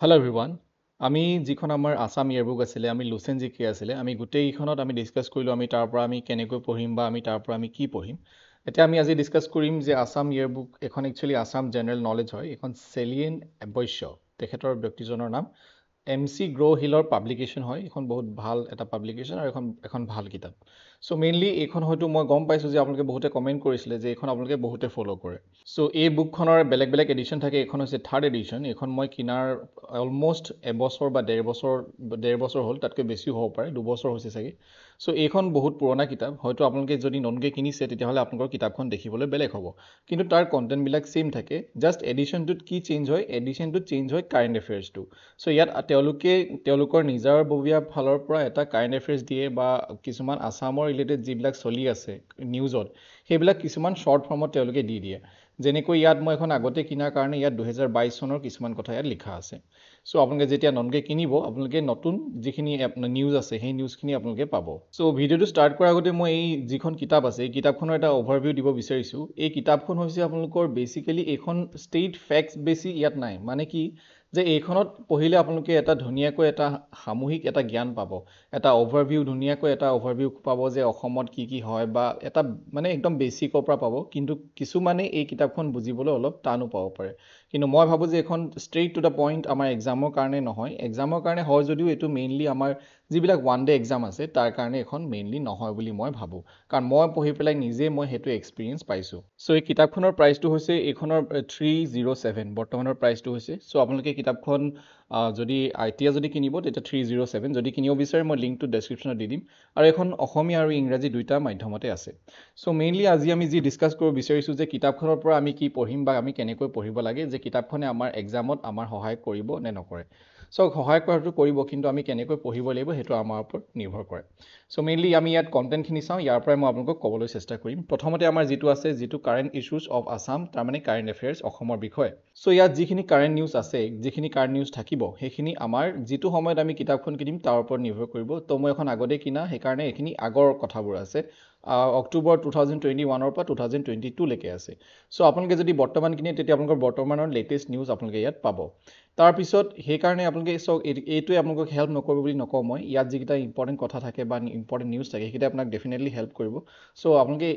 hello' everyone আমি যিখন আমাৰ আছাম ইয়েৰবুক আছিলে আমি লুচেন জিকে আছিলে আমি গোটেইখনত আমি ডিছকাছ কৰিলোঁ আমি তাৰ পৰা আমি কেনেকৈ পঢ়িম বা আমি তাৰ পৰা আমি কি পঢ়িম এতিয়া আমি আজি ডিছকাছ কৰিম যে আছাম ইয়েৰবুক এখন একচুৱেলি আছাম জেনেৰেল নলেজ হয় এখন চেলিয়েন বৈশ্য তেখেতৰ ব্যক্তিজনৰ নাম MC গ্ৰ' হিলৰ পাব্লিকেশ্যন হয় এখন বহুত ভাল এটা পাব্লিকেশ্যন আৰু এখন ভাল কিতাপ চ' মেইনলি এইখন হয়তো মই গম পাইছোঁ যে আপোনালোকে বহুতে কমেণ্ট কৰিছিলে যে এইখন আপোনালোকে বহুতে ফ'ল' কৰে চ' এই বুকখনৰ বেলেগ বেলেগ এডিশ্যন থাকে এইখন হৈছে থাৰ্ড এডিশ্যন এইখন মই কিনাৰ অলম'ষ্ট এবছৰ বা ডেৰ বছৰ হ'ল তাতকৈ বেছিও হ'ব পাৰে 2 বছৰ হৈছে চাগে চ' এইখন বহুত পুৰণা কিতাপ হয়তো আপোনালোকে যদি নতুনকৈ কিনিছে তেতিয়াহ'লে আপোনালোকৰ কিতাপখন দেখিবলৈ বেলেগ হ'ব কিন্তু তাৰ কণ্টেণ্টবিলাক ছেইম থাকে জাষ্ট এডিশ্যনটোত কি চেঞ্জ হয় এডিশ্যনটোত চেঞ্জ হয় কাৰেণ্ট এফেয়াৰ্ছটো চ' ইয়াত তেওঁলোকৰ নিজাববীয়া ফালৰ পৰা এটা কাৰেণ্ট এফেয়াৰ্ছ দিয়ে বা কিছুমান আছামৰ ৰিলেটেড যিবিলাক চলি আছে নিউজত সেইবিলাক কিছুমান শ্বৰ্ট ফৰ্মত তেওঁলোকে দি দিয়ে যেনেকৈ ইয়াত মই এখন আগতে কিনাৰ কাৰণে ইয়াত 2022 চনৰ কিছুমান কথা ইয়াত লিখা আছে চ' আপোনালোকে যেতিয়া নতুনকৈ কিনিব আপোনালোকে নতুন যিখিনি নিউজ আছে সেই নিউজখিনি আপোনালোকে পাব চ' ভিডিঅ'টো ষ্টাৰ্ট কৰাৰ আগতে মই এই যিখন কিতাপ আছে এই কিতাপখনৰ এটা অভাৰভিউ দিব বিচাৰিছোঁ এই কিতাপখন হৈছে আপোনালোকৰ বেচিকেলি এইখন ষ্টেট ফেক্টছ বেছি ইয়াত নাই মানে কি যে এইখনত পঢ়িলে আপোনালোকে এটা ধুনীয়াকৈ এটা সামূহিক এটা জ্ঞান পাব এটা অভাৰভিউ ধুনীয়াকৈ এটা অভাৰভিউ পাব যে অসমত কি কি হয় বা এটা মানে একদম বেচিকৰ পৰা পাব কিন্তু কিছুমানে এই কিতাপখন বুজিবলৈ অলপ টানো পাব পাৰে কিন্তু মই ভাবোঁ যে এইখন ষ্ট্ৰেইট টু দ্য পইণ্ট আমাৰ এক্সামৰ কাৰণে নহয় এক্সামৰ কাৰণে হয় যদিও এইটো মেইনলি আমাৰ যিবিলাক ওৱান ডে এক্সাম আছে তাৰ কাৰণে এখন মেইনলি নহয় বুলি মই ভাবোঁ কাৰণ মই পঢ়ি পেলাই নিজে মই সেইটো এক্সপিৰিয়েঞ্চ পাইছোঁ চ' এই কিতাপখনৰ প্ৰাইচটো হৈছে এইখনৰ 307 বৰ্তমানৰ প্ৰাইচটো হৈছে চ' আপোনালোকে কিতাপখন যদি এতিয়া যদি কিনিব তেতিয়া 307 যদি কিনিব বিচাৰে মই লিংকটো ডেছক্ৰিপশ্যনত দি দিম আৰু এখন অসমীয়া আৰু ইংৰাজী দুইটা মাধ্যমতে আছে চ' মেইনলি আজি আমি যি ডিছকাছ কৰিব বিচাৰিছোঁ যে কিতাপখনৰ পৰা আমি কি পঢ়িম বা আমি কেনেকৈ পঢ়িব লাগে যে কিতাপখনে আমাৰ এক্সামত আমাৰ সহায় কৰিব নে নকৰে চ' সহায় কৰাটো কৰিব কিন্তু আমি কেনেকৈ পঢ়িব লাগিব সেইটো আমাৰ ওপৰত নিৰ্ভৰ কৰে চ' মেইনলি আমি ইয়াত কণ্টেণ্টখিনি চাওঁ ইয়াৰ পৰাই মই আপোনালোকক ক'বলৈ চেষ্টা কৰিম প্ৰথমতে আমাৰ যিটো আছে যিটো কাৰেণ্ট ইছ্যুজ অফ আছাম তাৰমানে কাৰেণ্ট এফেয়াৰ্ছ অসমৰ বিষয়ে চ' ইয়াত যিখিনি কাৰেণ্ট নিউজ আছে যিখিনি কাৰেণ্ট নিউজ থাকিব সেইখিনি আমাৰ যিটো সময়ত আমি কিতাপখন কিনিম তাৰ ওপৰত নিৰ্ভৰ কৰিব তো মই এখন আগতে কিনা সেইকাৰণে এইখিনি আগৰ কথাবোৰ আছে অক্টোবৰ 2021 পৰা 2022লৈকে আছে চ' আপোনালোকে যদি বৰ্তমান কিনে তেতিয়া আপোনালোকৰ বৰ্তমানৰ লেটেষ্ট নিউজ আপোনালোকে ইয়াত পাব তাৰপিছত সেইকাৰণে আপোনালোকে চাওক এইটোৱে আপোনালোকক হেল্প নকৰিব বুলি নকওঁ মই ইয়াত যিকেইটা ইম্পৰ্টেণ্ট কথা থাকে বা ইম্পৰ্টেণ্ট নিউজ থাকে সেইকেইটা আপোনাক ডেফিনেটলি হেল্প কৰিব চ' আপোনালোকে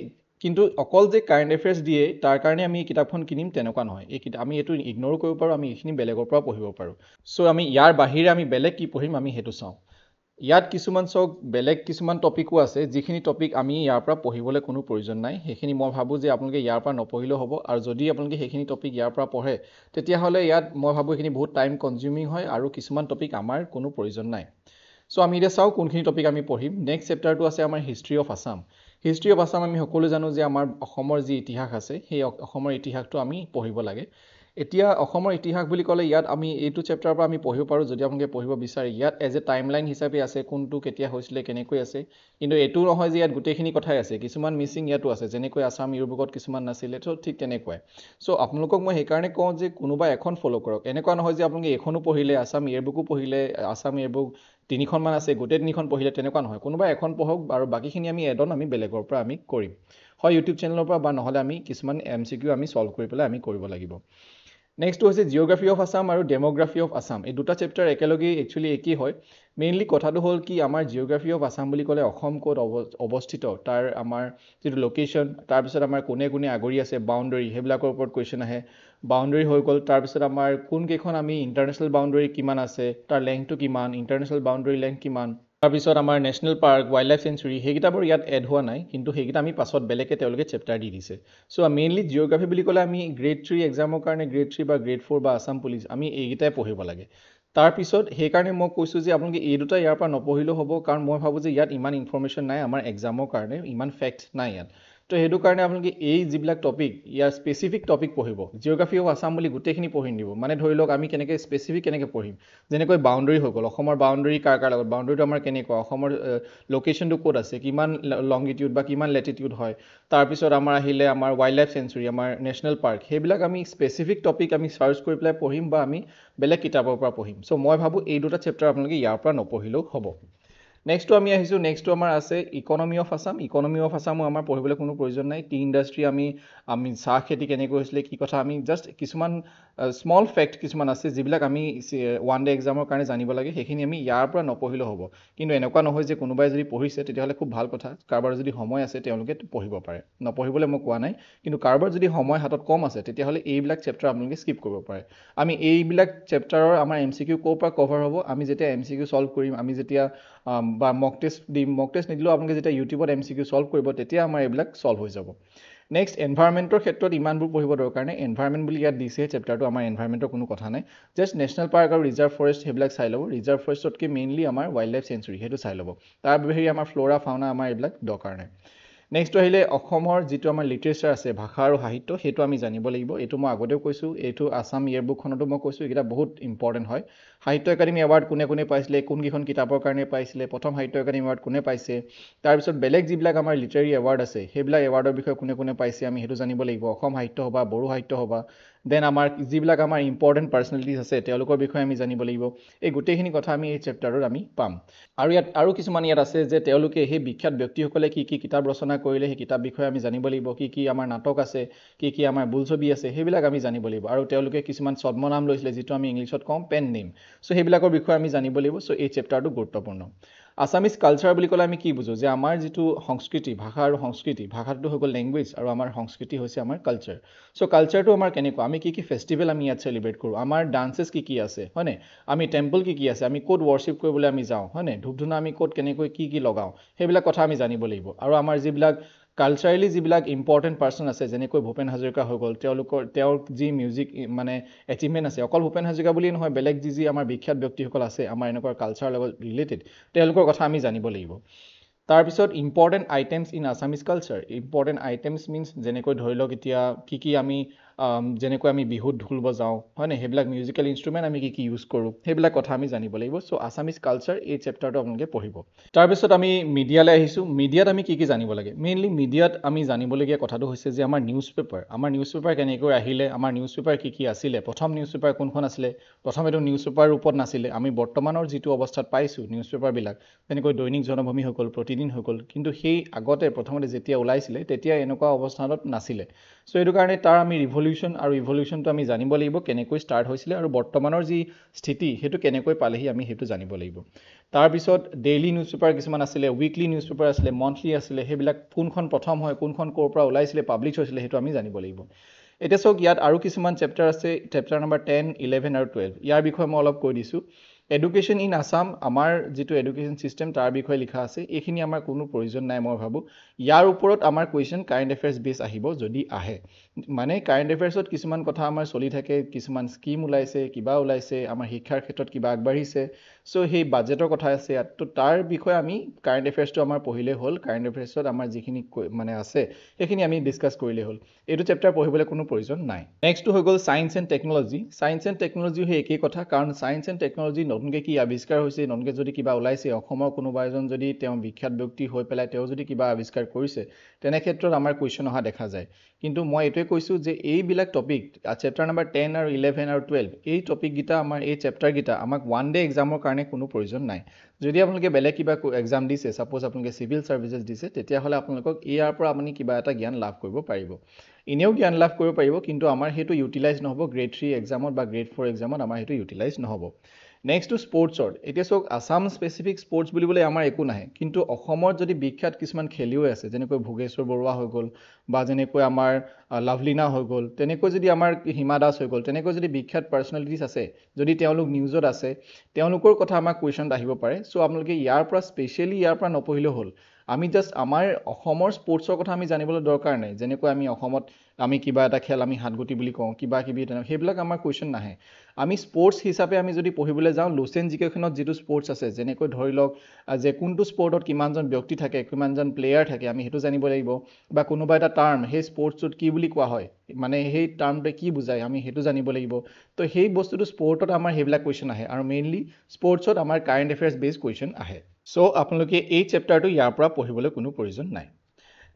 কিন্তু অকল যে কাৰেণ্ট এফেয়াৰ্ছ দিয়ে তাৰ কাৰণে আমি এই কিতাপখন কিনিম তেনেকুৱা নহয় আমি এইটো ইগন'ৰো কৰিব পাৰোঁ আমি এইখিনি বেলেগৰ পৰা পঢ়িব পাৰোঁ চ' আমি ইয়াৰ বাহিৰে আমি বেলেগ কি পঢ়িম আমি সেইটো চাওঁ ইয়াত কিছুমান চাওক বেলেগ কিছুমান টপিকো আছে যিখিনি টপিক আমি ইয়াৰ পৰা পঢ়িবলৈ কোনো প্ৰয়োজন নাই সেইখিনি মই ভাবোঁ যে আপোনালোকে ইয়াৰ পৰা নপঢ়িলেও হ'ব আৰু যদি আপোনালোকে সেইখিনি টপিক ইয়াৰ পৰা পঢ়ে তেতিয়াহ'লে ইয়াত মই ভাবোঁ এইখিনি বহুত টাইম কনজিউমিং হয় আৰু কিছুমান টপিক আমাৰ কোনো প্ৰয়োজন নাই চ' আমি এতিয়া চাওঁ কোনখিনি টপিক আমি পঢ়িম নেক্সট চেপ্টাৰটো আছে আমাৰ history of Assam history of Assam আমি সকলো জানো যে আমাৰ অসমৰ যি ইতিহাস আছে সেই অসমৰ ইতিহাসটো আমি পঢ়িব লাগে এতিয়া অসমৰ ইতিহাস বুলি ক'লে ইয়াত আমি এইটো চেপ্টাৰৰ পৰা আমি পঢ়িব পাৰোঁ যদি আপোনালোকে পঢ়িব বিচাৰে ইয়াত এজ এ টাইমলাইন হিচাপে আছে কোনটো কেতিয়া হৈছিলে কেনেকৈ আছে কিন্তু এইটো নহয় যে ইয়াত গোটেইখিনি কথাই আছে কিছুমান মিচিং ইয়াতো আছে যেনেকৈ আছাম ইয়েৰবুকত কিছুমান নাছিলে ত' ঠিক তেনেকুৱাই চ' আপোনালোকক মই সেইকাৰণে কওঁ যে কোনোবা এখন ফ'ল' কৰক এনেকুৱা নহয় যে আপোনালোকে এইখনো পঢ়িলে আছাম ইয়েৰবুকো পঢ়িলে আছাম ইয়েৰবুক তিনিখনমান আছে গোটেই তিনিখন পঢ়িলে তেনেকুৱা নহয় কোনোবা এখন পঢ়ক আৰু বাকীখিনি আমি এডন আমি বেলেগৰ পৰা আমি কৰিম হয় ইউটিউব চেনেলৰ পৰা বা নহ'লে আমি কিছুমান MCQ আমি ছল্ভ কৰি পেলাই আমি কৰিব লাগিব নেক্সটটো হৈছে জিঅ'গ্ৰাফী অফ আছাম আৰু ডেম'গ্ৰাফী অফ আছাম এই দুটা চেপ্টাৰ একেলগে একচুৱেলি একেই হয় মেইনলি কথাটো হ'ল কি আমাৰ জিঅ'গ্ৰাফী অফ আছাম বুলি ক'লে অসম ক'ত অৱস্থিত তাৰ আমাৰ যিটো লোকেশ্যন তাৰপিছত আমাৰ কোনে কোনে আগৰি আছে বাউণ্ডেৰী সেইবিলাকৰ ওপৰত কুৱেশ্যন আহে বাউণ্ডেৰী হৈ গ'ল তাৰপিছত আমাৰ কোনকেইখন আমি ইণ্টাৰনেশ্যনেল বাউণ্ডেৰী কিমান আছে তাৰ লেংথটো কিমান ইণ্টাৰনেশ্যনেল বাউণ্ডেৰী লেংথ কিমান তাৰপিছত আমাৰ national park wildlife sanctuary সেইকেইটাবোৰ ইয়াত এড হোৱা নাই কিন্তু সেইকেইটা আমি পাছত বেলেগে তেওঁলোকে চেপ্টাৰ দি দিছে চ' মেইনলি জিঅ'গ্ৰাফী বুলি ক'লে আমি গ্ৰেড 3 এক্সামৰ কাৰণে গ্ৰেড 3 বা গ্ৰেড 4 বা আছাম পুলিচ আমি এইকেইটাই পঢ়িব লাগে তাৰপিছত সেইকাৰণে মই কৈছোঁ যে আপোনালোকে এই দুটা ইয়াৰ পৰা নপঢ়িলেও হ'ব কাৰণ মই ভাবোঁ যে ইয়াত ইমান ইনফৰ্মেশ্যন নাই আমাৰ এক্সামৰ কাৰণে ইমান ফেক্ট নাই ইয়াত তো সেইটো কাৰণে আপোনালোকে এই যিবিলাক টপিক ইয়াৰ স্পেচিফিক টপিক পঢ়িব জিঅ'গ্ৰাফী অফ আছাম বুলি গোটেইখিনি পঢ়ি নিব মানে ধৰি লওক আমি কেনেকৈ স্পেচিফিক কেনেকৈ পঢ়িম যেনেকৈ বাউণ্ডেৰী হৈ গ'ল অসমৰ বাউণ্ডেৰী কাৰ লগত বাউণ্ডেৰীটো আমাৰ কেনেকুৱা অসমৰ লোকেশ্যনটো ক'ত আছে কিমান লংগিটিউড বা কিমান লেটিটিউড হয় তাৰপিছত আমাৰ আহিলে আমাৰ ৱাইল্ড লাইফ চেঞ্চুৰী আমাৰ নেশ্যনেল পাৰ্ক সেইবিলাক আমি স্পেচিফিক টপিক আমি চাৰ্চ কৰি পেলাই পঢ়িম বা আমি বেলেগ কিতাপৰ পৰা পঢ়িম চ' মই ভাবোঁ এই দুটা চেপ্টাৰ আপোনালোকে ইয়াৰ পৰা নপঢ়িলেও হ'ব নেক্সটটো আমি আহিছোঁ নেক্সটটো আমাৰ আছে ইকনমি অফ আছাম আমাৰ পঢ়িবলৈ কোনো প্ৰয়োজন নাই টি ইণ্ডাষ্ট্ৰি আমি চাহ খেতি কেনেকৈ হৈছিলে কি কথা আমি জাষ্ট কিছুমান স্মল ফেক্ট কিছুমান আছে যিবিলাক আমি ওৱান ডে এক্সামৰ কাৰণে জানিব লাগে সেইখিনি আমি ইয়াৰ পৰা নপঢ়িলেও হ'ব কিন্তু এনেকুৱা নহয় যে কোনোবাই যদি পঢ়িছে তেতিয়াহ'লে খুব ভাল কথা কাৰোবাৰ যদি সময় আছে তেওঁলোকে পঢ়িব পাৰে নপঢ়িবলৈ মই কোৱা নাই কিন্তু কাৰোবাৰ যদি সময় হাতত কম আছে তেতিয়াহ'লে এইবিলাক চেপ্টাৰ আপোনালোকে স্কিপ কৰিব পাৰে আমি এইবিলাক চেপ্টাৰৰ আমাৰ MCQ ক'ৰ পৰা কভাৰ হ'ব আমি যেতিয়া MCQ ছল্ভ কৰিম আমি যেতিয়া বা মক টেষ্ট দিম মক টেষ্ট নিদিলেও আপোনালোকে যেতিয়া ইউটিউবত MCQ ছল্ভ কৰিব তেতিয়া আমাৰ এইবিলাক ছল্ভ হৈ যাব নেক্সট এনভাইৰমেণ্টৰ ক্ষেত্ৰত ইমানবোৰ পঢ়িব দৰকাৰ নাই এনভাইৰমেণ্ট বুলি ইয়াত দিছে চেপ্টাৰটো আমাৰ এনভাইৰমেণ্টৰ কোনো কথা নাই জাষ্ট নেশ্যনেল পাৰ্ক আৰু ৰিজাৰ্ভ ফৰেষ্ট সেইবিলাক চাই ল'ব ৰিজাৰ্ভ ফৰেষ্টতকৈ মেইনলি আমাৰ ৱাইল্ড লাইফ চেঞ্চুৰী সেইটো চাই ল'ব তাৰ বাহিৰে আমাৰ ফ্ল'ৰা ফাউনা আমাৰ এইবিলাক দৰকাৰ নাই নেক্সট আহিলে অসমৰ যিটো আমাৰ লিটাৰেচাৰ আছে ভাষা আৰু সাহিত্য সেইটো আমি জানিব লাগিব এইটো মই আগতেও কৈছোঁ এইটো আছাম ইয়েৰবুকখনতো মই কৈছোঁ এইকেইটা বহুত ইম্পৰ্টেণ্ট হয় সাহিত্য একাডেমী এৱাৰ্ড কোনে পাইছিলে কোনকেইখন কিতাপৰ কাৰণে পাইছিলে প্ৰথম সাহিত্য একাডেমী এৱাৰ্ড কোনে পাইছে তাৰপিছত বেলেগ যিবিলাক আমাৰ লিটাৰী এৱাৰ্ড আছে সেইবিলাক এৱাৰ্ডৰ বিষয়ে কোনে পাইছে আমি সেইটো জানিব লাগিব অসম সাহিত্য সভা বড়ো সাহিত্য সভা দেন আমাৰ যিবিলাক আমাৰ ইম্পৰ্টেণ্ট পাৰ্চনেলিটিজ আছে তেওঁলোকৰ বিষয়ে আমি জানিব লাগিব এই গোটেইখিনি কথা আমি এই চেপ্টাৰত আমি পাম আৰু ইয়াত আৰু কিছুমান ইয়াত আছে যে তেওঁলোকে সেই বিখ্যাত ব্যক্তিসকলে কি কিতাপ ৰচনা কৰিলে সেই কিতাপ বিষয়ে আমি জানিব লাগিব কি আমাৰ নাটক আছে কি আমাৰ বোলছবি আছে সেইবিলাক আমি জানিব লাগিব আৰু তেওঁলোকে কিছুমান ছদ্মনাম লৈছিলে যিটো আমি ইংলিছত কওঁ পেন নেম চ' সেইবিলাকৰ বিষয়ে আমি জানিব লাগিব চ' এই চেপ্টাৰটো গুৰুত্বপূৰ্ণ আছামিজ কালচাৰ বুলি ক'লে আমি কি বুজোঁ যে আমাৰ যিটো সংস্কৃতি ভাষা আৰু সংস্কৃতি ভাষাটো হৈ গ'ল লেংগুৱেজ আৰু আমাৰ সংস্কৃতি হৈছে আমাৰ কালচাৰ চ' কালচাৰটো আমাৰ কেনেকুৱা আমি কি ফেষ্টিভেল আমি ইয়াত চেলিব্ৰেট কৰোঁ আমাৰ ডান্সেছ কি আছে হয়নে আমি টেম্পল কি আছে আমি ক'ত ৱৰ্শ্বিপ কৰিবলৈ আমি যাওঁ হয়নে ধূপ ধূনা আমি ক'ত কেনেকৈ কি লগাওঁ সেইবিলাক কথা আমি জানিব লাগিব আৰু আমাৰ যিবিলাক কালচাৰেলি যিবিলাক ইম্পৰ্টেণ্ট পাৰ্চন আছে যেনেকৈ ভূপেন হাজৰিকা হৈ গ'ল তেওঁৰ যি মিউজিক মানে এচিভমেণ্ট আছে অকল ভূপেন হাজৰিকা বুলিয়েই নহয় বেলেগ যি আমাৰ বিখ্যাত ব্যক্তিসকল আছে আমাৰ এনেকুৱা কালচাৰৰ লগত ৰিলেটেড তেওঁলোকৰ কথা আমি জানিব লাগিব তাৰপিছত important items in Assamese culture important items means যেনেকৈ ধৰি লওক এতিয়া কি আমি যেনেকৈ আমি বিহুত ঢোল বজাওঁ হয়নে সেইবিলাক মিউজিকেল ইনষ্ট্ৰুমেণ্ট আমি কি ইউজ কৰোঁ সেইবিলাক কথা আমি জানিব লাগিব চ' আছামিজ কালচাৰ এই চেপ্টাৰটো আপোনালোকে পঢ়িব তাৰপিছত আমি মিডিয়ালৈ আহিছোঁ মিডিয়াত আমি কি জানিব লাগে মেইনলি মিডিয়াত আমি জানিবলগীয়া কথাটো হৈছে যে আমাৰ নিউজ পেপাৰ কেনেকৈ আহিলে আমাৰ নিউজ পেপাৰ কি আছিলে প্ৰথম নিউজ পেপাৰ কোনখন আছিলে প্ৰথম এইটো নিউজ পেপাৰ ৰূপত নাছিলে আমি বৰ্তমানৰ যিটো অৱস্থাত পাইছোঁ নিউজ পেপাৰবিলাক তেনেকৈ দৈনিক জনভূমি হৈ গ'ল প্ৰতিদিন হৈ গ'ল কিন্তু সেই আগতে প্ৰথমতে যেতিয়া ওলাইছিলে তেতিয়া এনেকুৱা অৱস্থানত নাছিলে চ' এইটো কাৰণে তাৰ আমি ইভলিউশ্যনটো আমি জানিব লাগিব কেনেকৈ ষ্টাৰ্ট হৈছিলে আৰু বৰ্তমানৰ যি স্থিতি সেইটো কেনেকৈ পালেহি আমি সেইটো জানিব লাগিব তাৰপিছত ডেইলি নিউজ পেপাৰ কিছুমান আছিলে উইকলি নিউজ পেপাৰ আছিলে মন্থলি আছিলে সেইবিলাক কোনখন প্ৰথম হয় কোনখন ক'ৰ পৰা ওলাইছিলে পাব্লিছ হৈছিলে সেইটো আমি জানিব লাগিব এতিয়া চাওক ইয়াত আৰু কিছুমান চেপ্টাৰ আছে চেপ্টাৰ নম্বৰ 10, 11 আৰু 12 ইয়াৰ বিষয়ে মই অলপ কৈ দিছোঁ এডুকেশ্যন ইন আছাম আমাৰ যিটো এডুকেশ্যন ছিষ্টেম তাৰ বিষয়ে লিখা আছে এইখিনি আমাৰ কোনো প্ৰয়োজন নাই মই ভাবোঁ ইয়াৰ ওপৰত আমাৰ কুৱেশ্যন কাৰেণ্ট এফেয়াৰ্ছ বেছ আহিব যদি আহে মানে কাৰেণ্ট এফেয়াৰ্ছত কিছুমান কথা আমাৰ চলি থাকে কিছুমান স্কিম ওলাইছে কিবা ওলাইছে আমাৰ শিক্ষাৰ ক্ষেত্ৰত কিবা আগবাঢ়িছে চ' সেই বাজেটৰ কথা আছে ইয়াত তো তাৰ বিষয়ে আমি কাৰেণ্ট এফেয়াৰ্ছটো আমাৰ পঢ়িলেই হ'ল কাৰেণ্ট এফেয়াৰ্ছত আমাৰ যিখিনি মানে আছে সেইখিনি আমি ডিছকাছ কৰিলেই হ'ল এইটো চেপ্টাৰ পঢ়িবলৈ কোনো প্ৰয়োজন নাই নেক্সটটো হৈ গ'ল ছায়েন্স এণ্ড টেকন'লজি সেই একেই কথা কাৰণ ছায়েন্স এণ্ড টেকন'লজি নতুনকৈ কি আৱিষ্কাৰ হৈছে নতুনকৈ যদি কিবা ওলাইছে অসমৰ কোনোবা এজন যদি তেওঁ বিখ্যাত ব্যক্তি হৈ পেলাই তেওঁ যদি কিবা আৱিষ্কাৰ কৰিছে তেনে ক্ষেত্ৰত আমাৰ কুৱেশ্যন অহা দেখা যায় কিন্তু মই এইটোৱে কৈছোঁ যে এইবিলাক টপিক চেপ্টাৰ নম্বৰ 10 আৰু 11 আৰু 12 এই টপিককেইটা আমাৰ এই চেপ্টাৰকেইটা আমাক ওৱান ডে এক্সামৰ কাৰণে কোনো প্ৰয়োজন নাই যদি আপোনালোকে বেলেগ কিবা এক্সাম দিছে ছাপ'জ আপোনালোকে চিভিল ছাৰ্ভিচেছ দিছে তেতিয়াহ'লে আপোনালোকক ইয়াৰ পৰা আপুনি কিবা এটা জ্ঞান লাভ কৰিব পাৰিব এনেও জ্ঞান লাভ কৰিব পাৰিব কিন্তু আমাৰ সেইটো ইউটিলাইজ নহ'ব গ্ৰেড 3 এক্সামত বা গ্ৰেড 4 এক্সামত আমাৰ সেইটো ইউটিলাইজ নহ'ব নেক্সটটো স্পৰ্টছৰ এতিয়া চাওক আছাম স্পেচিফিক স্পৰ্টছ বুলিবলৈ আমাৰ একো নাহে কিন্তু অসমত যদি বিখ্যাত কিছুমান খেলুৱৈ আছে যেনেকৈ ভোগেশ্বৰ বৰুৱা হৈ গ'ল বা যেনেকৈ আমাৰ লাভলীনা হৈ গ'ল তেনেকৈ যদি আমাৰ হিমা দাস হৈ গ'ল তেনেকৈ যদি বিখ্যাত পাৰ্চনেলিটিজ আছে যদি তেওঁলোক নিউজত আছে তেওঁলোকৰ কথা আমাৰ কুৱেশ্যনত আহিব পাৰে চ' আপোনালোকে ইয়াৰ পৰা নপঢ়িলেও হ'ল আমি জাষ্ট আমাৰ অসমৰ স্পৰ্টছৰ কথা আমি জানিবলৈ দৰকাৰ নাই যেনেকৈ আমি অসমত আমি কিবা এটা খেল আমি হাতগুটি বুলি কওঁ কিবা কিবি সেইবিলাক আমাৰ কুৱেশ্যন নাহে আমি স্পৰ্টছ হিচাপে আমি যদি পঢ়িবলৈ যাওঁ লুচেন জিকেখনত যিটো স্পৰ্টছ আছে যেনেকৈ ধৰি লওক যে কোনটো স্পৰ্টত কিমানজন ব্যক্তি থাকে কিমানজন প্লেয়াৰ থাকে আমি সেইটো জানিব লাগিব বা কোনোবা এটা টাৰ্ম সেই স্পৰ্টছটোত কি বুলি কোৱা হয় মানে সেই টাৰ্মটোৱে কি বুজায় আমি সেইটো জানিব লাগিব তো সেই বস্তুটো স্পৰ্টত আমাৰ সেইবিলাক কুৱেশ্যন আহে আৰু মেইনলি স্পৰ্টছত আমাৰ কাৰেণ্ট এফেয়াৰ্ছ বেছ কুৱেশ্যন আহে চ' আপোনালোকে এই চেপ্টাৰটো ইয়াৰ পৰা পঢ়িবলৈ কোনো প্ৰয়োজন নাই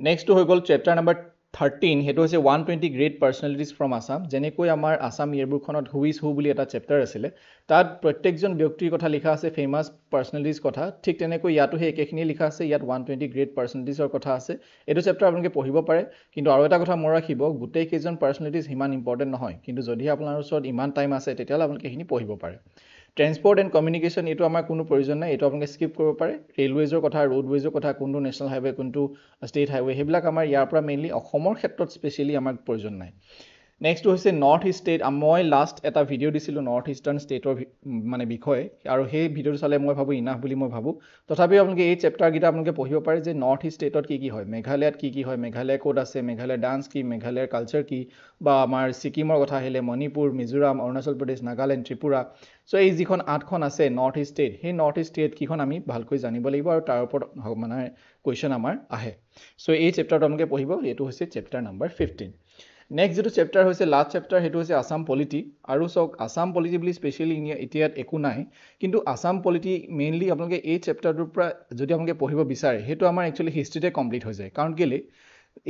নেক্সটটো হৈ গ'ল চেপ্টাৰ নম্বৰ 13 সেইটো হৈছে 120 গ্ৰেট পাৰ্চনেলিটিজ ফ্ৰম আছাম যেনেকৈ আমাৰ আছাম ইয়েৰবুকখনত হু ইজ হু বুলি এটা চেপ্টাৰ আছিলে তাত প্ৰত্যেকজন ব্যক্তিৰ কথা লিখা আছে ফেমাছ পাৰ্চনেলিটিজ কথা ঠিক তেনেকৈ ইয়াতো সেই একেখিনিয়ে লিখা আছে ইয়াত 120 গ্ৰেট পাৰ্চনেলিটিজৰ কথা আছে এইটো চেপ্টাৰ আপোনালোকে পঢ়িব পাৰে কিন্তু আৰু এটা কথা মনত ৰাখিব গোটেই কেইজন পাৰ্চনেলিটিজ ইমান ইম্পৰ্টেণ্ট নহয় কিন্তু যদি আপোনাৰ ওচৰত ইমান টাইম আছে তেতিয়াহ'লে আপোনালোকে এইখিনি পঢ়িব পাৰে ট্ৰেন্সপৰ্ট এণ্ড কমিউনিকেশ্যন এইটো আমাৰ কোনো প্ৰয়োজন নাই এইটো আপোনালোকে স্কিপ কৰিব পাৰে ৰেলৱেজৰ কথা ৰোডৱেজৰ কথা কোনটো নেশ্যনেল হাইৱে কোনটো ষ্টেট হাইৱে সেইবিলাক আমাৰ ইয়াৰ পৰা মেইনলি অসমৰ ক্ষেত্ৰত স্পেচিয়েলি আমাক প্ৰয়োজন নাই নেক্সটটো হৈছে নৰ্থ ইষ্ট ষ্টেট মই লাষ্ট এটা ভিডিঅ' দিছিলোঁ নৰ্থ ইষ্টাৰ্ণ ষ্টেটৰ মানে বিষয়ে আৰু সেই ভিডিঅ'টো চালে মই ভাবোঁ ইনাফ বুলি মই ভাবোঁ তথাপিও আপোনালোকে এই চেপ্টাৰকেইটা আপোনালোকে পঢ়িব পাৰে যে নৰ্থ ইষ্ট ষ্টেটত কি হয় মেঘালয়ত কি হয় মেঘালয় ক'ত আছে মেঘালয়ৰ ডান্স কি মেঘালয়ৰ কালচাৰ কি বা আমাৰ ছিকিমৰ কথা আহিলে মণিপুৰ মিজোৰাম অৰুণাচল প্ৰদেশ নাগালেণ্ড ত্ৰিপুৰা চ' এই যিখন 8খন আছে নৰ্থ ইষ্ট ষ্টেট সেই নৰ্থ ইষ্ট ষ্টেট কিখন আমি ভালকৈ জানিব লাগিব আৰু তাৰ ওপৰত মানে কুৱেশ্যন আমাৰ আহে চ' এই চেপ্টাৰটো আপোনালোকে পঢ়িব এইটো হৈছে চেপ্টাৰ নাম্বাৰ 15 নেক্সট যেটো চেপ্টাৰ হৈছে লাষ্ট চেপ্টাৰ সেইটো হৈছে আসাম পলিটি আৰু চাওক আসাম পলিটি বুলি স্পেচিয়েলি এতিয়াত একো নাই কিন্তু আসাম পলিটি মেইনলি আপোনালোকে এই চেপ্টাৰটোৰ পৰা যদি আপোনালোকে পঢ়িব বিচাৰে সেইটো আমাৰ একচুৱেলি হিষ্ট্ৰীতে কমপ্লিট হৈ যায় কাৰণ কেলে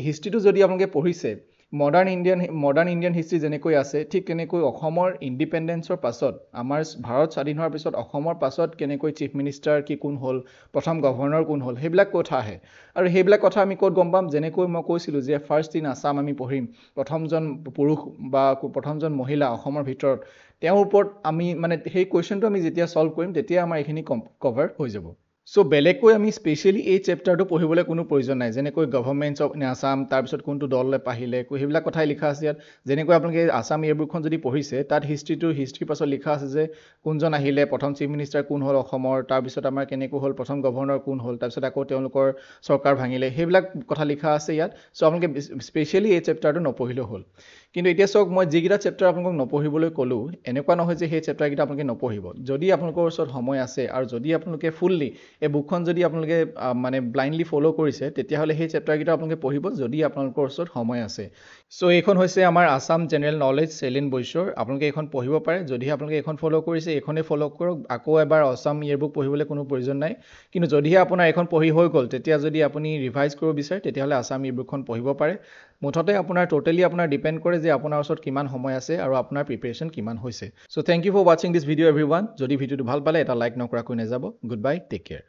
হিষ্ট্ৰীটো যদি আপোনালোকে পঢ়িছে মডাৰ্ণ ইণ্ডিয়ান হিষ্ট্ৰী যেনেকৈ আছে ঠিক তেনেকৈ অসমৰ ইণ্ডিপেণ্ডেঞ্চৰ পাছত আমাৰ ভাৰত স্বাধীন হোৱাৰ পিছত অসমৰ পাছত কেনেকৈ চিফ মিনিষ্টাৰ কি কোন হ'ল প্ৰথম গভৰ্ণৰ কোন হ'ল সেইবিলাক কথা আহে আৰু সেইবিলাক কথা আমি ক'ত গম পাম যেনেকৈ মই কৈছিলোঁ যে ফাৰ্ষ্ট ইন আসাম আমি পঢ়িম প্ৰথমজন পুৰুষ বা প্ৰথমজন মহিলা অসমৰ ভিতৰত তেওঁৰ ওপৰত আমি মানে সেই কুৱেশ্যনটো আমি যেতিয়া সলভ কৰিম তেতিয়া আমাৰ এইখিনি কভাৰ হৈ যাব সো বেলেগকৈ আমি স্পেচিয়েলি এই চেপ্টাৰটো পঢ়িবলৈ কোনো প্ৰয়োজন নাই যেনেকৈ গভৰ্ণমেণ্টছ অফ আসাম তাৰপিছত কোনটো দললৈ আহিলে সেইবিলাক কথাই লিখা আছে ইয়াত যেনেকৈ আপোনালোকে আসাম ইয়েৰবুকখন যদি পঢ়িছে তাত হিষ্ট্ৰীৰ পাছত লিখা আছে যে কোনজন আহিলে প্ৰথম চিফ মিনিষ্টাৰ কোন হ'ল অসমৰ তাৰপিছত আমাৰ কেনেকৈ হ'ল প্ৰথম গভৰ্ণৰ কোন হ'ল তাৰপিছত আকৌ তেওঁলোকৰ চৰকাৰ ভাঙিলে সেইবিলাক কথা লিখা আছে ইয়াত চ' আপোনালোকে স্পেচিয়েলি এই চেপ্টাৰটো নপঢ়িলেও হ'ল কিন্তু এতিয়া চাওক মই যিকেইটা চেপ্টাৰ আপোনালোকক নপঢ়িবলৈ ক'লোঁ এনেকুৱা নহয় যে সেই চেপ্টাৰকেইটা আপোনালোকে নপঢ়িব যদি আপোনালোকৰ ওচৰত সময় আছে আৰু যদি আপোনালোকে ফুললি এই বুকখন যদি আপোনালোকে মানে ব্লাইণ্ডলি ফ'ল' কৰিছে তেতিয়াহ'লে সেই চেপ্টাৰকেইটা আপোনালোকে পঢ়িব যদি আপোনালোকৰ ওচৰত সময় আছে চ' এইখন হৈছে আমাৰ আসাম জেনেৰেল নলেজ চেলিন বৈশ্যৰ আপোনালোকে এইখন পঢ়িব পাৰে যদিহে আপোনালোকে এইখন ফ'ল' কৰিছে এইখনেই ফ'ল' কৰক আকৌ এবাৰ আসাম ইয়েৰবুক পঢ়িবলৈ কোনো প্ৰয়োজন নাই কিন্তু যদিহে আপোনাৰ এইখন পঢ়ি হৈ গ'ল তেতিয়া যদি আপুনি ৰিভাইজ কৰিব বিচাৰে তেতিয়াহ'লে আসাম ইয়েৰবুকখন পঢ়িব পাৰে মুঠতে আপোনাৰ টোটেলি আপোনাৰ ডিপেণ্ড কৰে যে আপোনাৰ ওচৰত কিমান সময় আছে আৰু আপোনাৰ প্ৰিপেৰেশ্যন কিমান হৈছে চ' থেংক ইউ ফৰ ৱাচিং দিছ ভিডিঅ' এভৰিৱান যদি ভিডিঅ'টো ভাল পালে এটা লাইক নকৰাকৈ নাযাব গুড বাই টেক কেয়াৰ